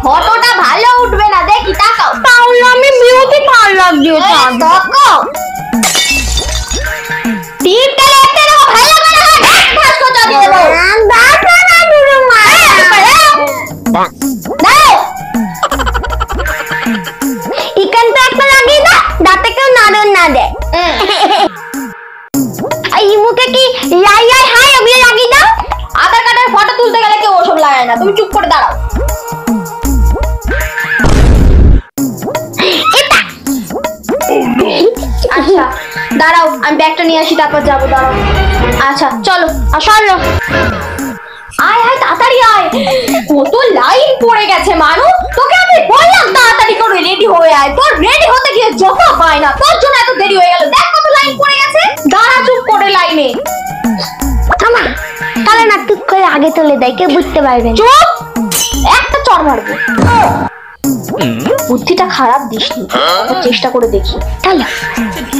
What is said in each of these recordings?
ফটোটা ভালো উঠবে না, দেখি তাকাও। তাহলে আমি বিউটি পার্লার দিয়ে তাকাও। টিপটা লেখতে দাও, ভালো করে ভাস কথা দিয়ে দেবো। দাদা না দুরু মা দাও। ইকানটা একটা লাগিয়ে দাও, দাঁতে কেউ নাড়ন না দে। এই মুখে কি ইয়াই ইয়াই হাই ওগুলো লাগিয়ে দাও। আধার কার্ডের ফটো তুলতে গেলে কেউ ওসব লাগায় না, তুমি চুপ করে দাঁড়াও। আচ্ছা দাঁড়াও, আমি ব্যাগটা নিয়ে আসি, তারপর যাবো। দাঁড়াও। আচ্ছা চলো আসলো। আয় আয় তাড়াতাড়ি আয়, কত লাইন পড়ে গেছে মানু। তোকে আমি বললাম তাড়াতাড়ি করে রেডি হয়ে আয়, তোর রেডি হতে গিয়ে জোফা পায় না, তোর জন্য এত দেরি হয়ে গেল। দেখ কত লাইন পড়ে গেছে। দাঁড়া চুপ করে লাইনে। থামা, তাহলে না টুক করে আগে চলে দেয়, কেউ বুঝতে পারবে। চুপ, একটা চড় মারবো। বুদ্ধিটা খারাপ দিসনি, চেষ্টা করে দেখি।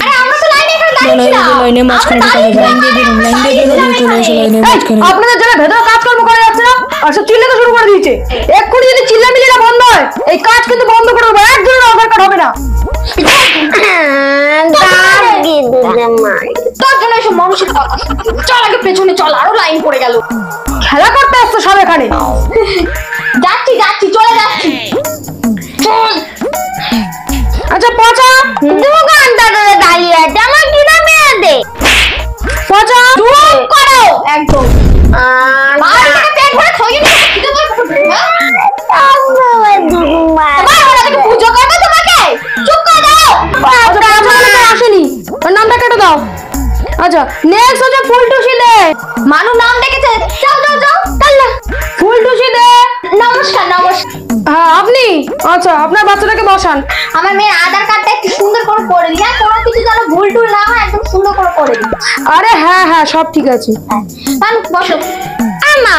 আরে আমরা তো লাইনে এখানে দাঁড়িয়েছিলাম। লাইনে মাঝখানে লাইন দিয়ে দিন, লাইন দিয়ে দিন, চলে এসে লাইনে মাঝখানে। আপনাদের যারা ভেতরে কাজকর্ম করে যাচ্ছে না, আর সব চিল্লাতে শুরু করে দিয়েছে। এক্ষুনি যদি চিল্লামিল্লিটা বন্ধ হয়, এই কাজ কিন্তু বন্ধ করে দেবো, একজনের আধার কার্ড হবে না। তোর জন্য এসব মানুষের কথা শুনতে। চল আগে পেছনে চল, আরো লাইন পড়ে গেল। খেলা করতে আসছো সব এখানে। যাচ্ছি যাচ্ছি, চলে যাচ্ছি। আচ্ছা পচা, দোকানদারে দাঁড়িয়ে আছে, আমার কিনা মেয়ে দে। পচা চুপ করো একদম। মার পেট ভরে খাইয়ে নিয়ে খেতে বলবো। পুজো করবে তোমাকে, চুপ করে দাও। আসেনি, ওর নামটা কেটে দাও। আচ্ছা নেক্সট হচ্ছে ফুলটুসি দে। মানু নাম ডেকেছে, যাও যাও যাও। তাহলে ফুলটুসি দে। নমস্কার নমস্কার। হ্যাঁ আপনি, আচ্ছা আপনার বাচ্চাটাকে বসান। আমার মেয়ের আধার কার্ডটা একটু সুন্দর করে দিই, আর কোনো কিছু যেন ভুল টুল না হয়, একদম সুন্দর করে দিই। আরে হ্যাঁ হ্যাঁ সব ঠিক আছে। মানু বসো। আমা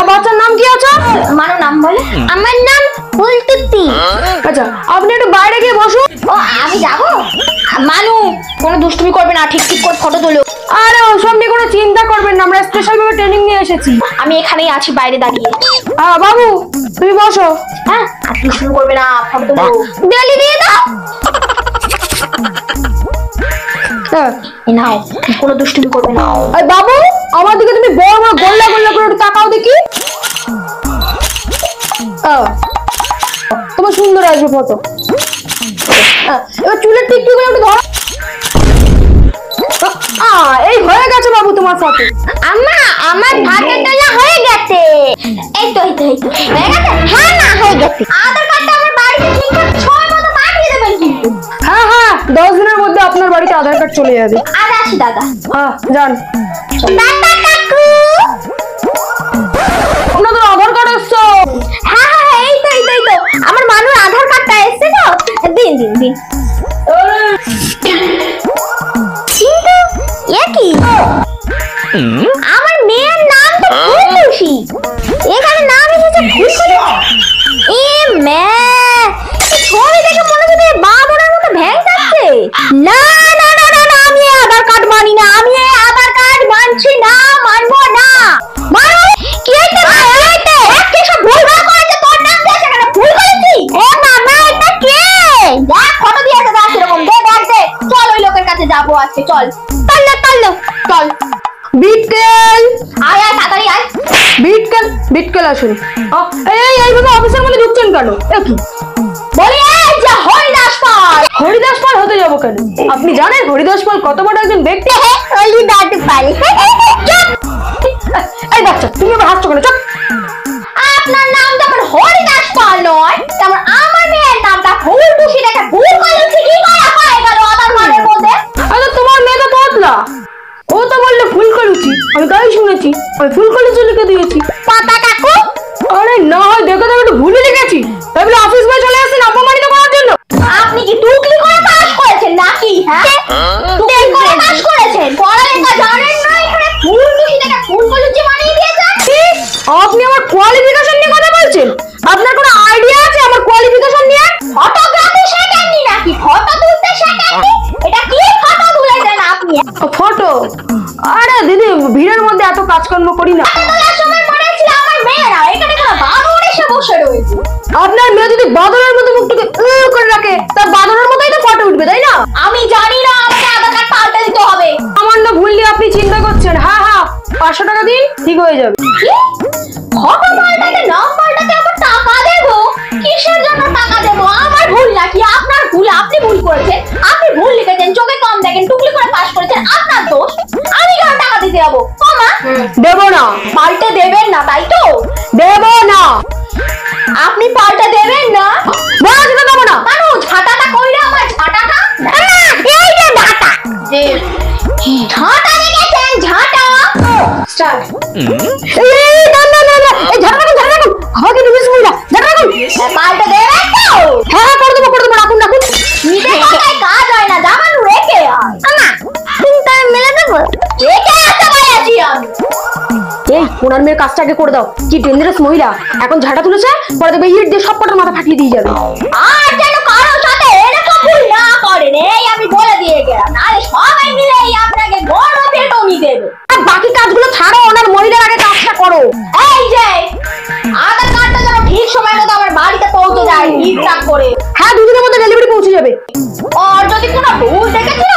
বাচ্চার নাম কি আছে? মানু নাম বলে। আমার নাম ফুলটুসি। আচ্ছা আপনি একটু বাইরে গিয়ে বসুন। ও আমি যাবো? মানু কোনো দুষ্টুমি করবে না, ঠিক ঠিক করে ফটো তোলো। আরে ওসব নিয়ে কোনো চিন্তা করবেন না, আমরা স্পেশাল ভাবে ট্রেনিং নিয়ে এসেছি। আমি এখানেই আছি বাইরে দাঁড়িয়ে। বাবু তুমি বসো। হ্যাঁ আর দুষ্টুমি করবে না, ফটো তোলো। দেলি দিয়ে দাও। নাও, কোনো দুষ্টুমি করবে না। আরে বাবু আমার দিকে তুমি বড় বড় গোল্লা গোল্লা করে একটু তাকাও দেখি। তোমার সুন্দর আসবে ফটো। এবার চুলের টিকটি করে একটু ধরো। এই হয়ে গেছে বাবু তোমার ফটো। আম্মা আমার ফটো তোলা হয়ে গেছে। এই তো হয়ে গেছে। হ্যাঁ না হয়ে গেছে। আধার কার্ডটা আমার বাড়িতে ঠিকঠাক সময় মতো পাঠিয়ে দেবেন কিন্তু। হ্যাঁ হ্যাঁ 10 দিনের মধ্যে আপনার বাড়িতে আধার কার্ড চলে যাবে। আজ আসি দাদা। হ্যাঁ যান। দাদা কাকু আপনাদের আধার কার্ড এসছে? হ্যাঁ হ্যাঁ এই তো আমার মানুষ আধার কার্ডটা এসছে তো, দিন দিন দিন। কিন্তু কি আমার মেয়ের নাম তো ফুলটুসি, এখানে নাম এসেছে ফুলটুসি। এ মে ছবি দেখে মনে হচ্ছে বাবুরার মতো ভ্যাং যাচ্ছে। না না না না না আমি আধার কার্ড মানি না, আমি আধার কার্ড মানছি না, মানবো না। মানো কি হইছে হইছে একটা সব ভুল ভাল করেছে, তোর নাম দিয়েছে কেন ভুল করেছি? ও মামা এটা কে? দেখ ফটো দিয়েছে, দেখ এরকম দে দেখ দে। চল ওই লোকের কাছে যাবো আজকে, চল চল। বিটকেল আয় আয় তাড়াতাড়ি আয়। বিটকেল আসুন। এইভাবে অফিসের মধ্যে ঢুকছেন কেন? কি বলি এই যে হরিদাস পাল হতে যাবো কেন? আপনি জানেন হরিদাস পাল কত বড় একজন ব্যক্তি? হরিদাস পাল। এই বাচ্চা তুমি আবার হাসছো কেন? চুপ। আপনার নাম যখন হরিদাস পাল নয়, তারপর আমার মেয়ের নামটা ফুলটুসি রেখে ভুল করেছি কি করে হয়ে গেল আধার কার্ডের মধ্যে? আরে তোমার মেয়ে তো তোতলা, ও তো বললো ফুলকলুচি, আমি তাই শুনেছি, আমি ফুলকলুচি লিখে দিয়েছি। পাতা কাকু আরে না হয় দেখো তো একটু ভুলে লিখেছি, তাই বলে অফিস বয় চলে আসছেন অপমানিত করার জন্য। আপনি কি টুকলি করে পাস করেছেন নাকি? হ্যাঁ টুকলি করে পাস করেছেন, পড়ালেখা জানেন না, এখানে ফুলটুসি থেকে ফুলকলুচি বানিয়ে দিয়েছেন। আপনি আমার কোয়ালিফিকেশন নিয়ে কথা বলছেন? আপনার কোনো আইডিয়া আছে আমার কোয়ালিফিকেশন নিয়ে? ফটোগ্রাফি শেখেননি নাকি? ফটো তুলতে শেখেননি? এটা কি ফটো তুলেছেন আপনি? ফটো? আরে দিদি ভিড়ের মধ্যে এত কাজকর্ম করি না। তোলার সময় মনে ছিল আমার মেয়েরা, এখানে কোনো বাবু এসে বসে রয়েছে। আপনার মেয়ে যদি বাদরের মতো মুখটাকে করে রাখে তা বাদরের মতোই তো ফটো উঠবে, তাই না? আমি জানি না, আমাকে আধার কার্ড পাল্টে দিতে হবে। সামান্য ভুল নিয়ে আপনি চিন্তা করছেন। হ্যাঁ হ্যাঁ, 500 টাকা দিন, ঠিক হয়ে যাবে। কি? ফটো পাল্টাতে, নাম পাল্টাতে আবার টাকা দেবো? কিসের জন্য টাকা দেবো? আমার ভুল নাকি আপনার ভুল? আপনি ভুল করেছেন, আপনি ভুল লিখেছেন, চোখে কম দেখেন, টুকলি করে পাস করেছেন, আপনার দোষ। আমি কেন টাকা দিতে যাবো? মা দেবো না। পাল্টে দেবেন না, তাই তো? দেবো না। আপনি পাল্টে দেবেন না? বলা যেতে দেবো না। কেন? ঝাঁটাটা কইরা আমার ঝাঁটাটা? এই যে ঝাঁটা, ঝাঁটা দেখেছেন? ঝাঁটা স্টার্ট। এই না না না না, এই ঝাঁটা রাখুন, ঝাঁটা রাখুন। আমাকে নিবিস মহিলা, ঝাঁটা রাখুন। পাল্টে দেবেন তো? হ্যাঁ করে দেবো, রাখুন রাখুন। নিজে কথায় কাজ হয় না, জামানু রেখে আয়। আমা তিনটা মেলে দেবো, রেখে আসতে পারি আমি। এই ওনার মেয়ের কাজটা আগে করে দাও। কি ডেঞ্জারাস মহিলা, এখন ঝাঁটা তুলেছে, পরে দেখবে ইট দিয়ে সব কটার মাথা ফাটিয়ে দিয়ে যাবে। আর যেন কারোর সাথে এরকম ভুল না করেন, এই আমি বলে দিয়ে গেলাম, নাহলে সবাই মিলেই আপনাকে বড় পেটনি দেবে। আর বাকি কাজগুলো ছাড়ো, ওনার মহিলার আগে কাজটা করো। এই যে আধার কার্ডটা যেন ঠিক সময় মতো আমার বাড়িতে পৌঁছে যায়, ঠিকঠাক করে। হ্যাঁ, দুদিনের মধ্যে ডেলিভারি পৌঁছে যাবে। আর যদি কোনো ভুল দেখেছে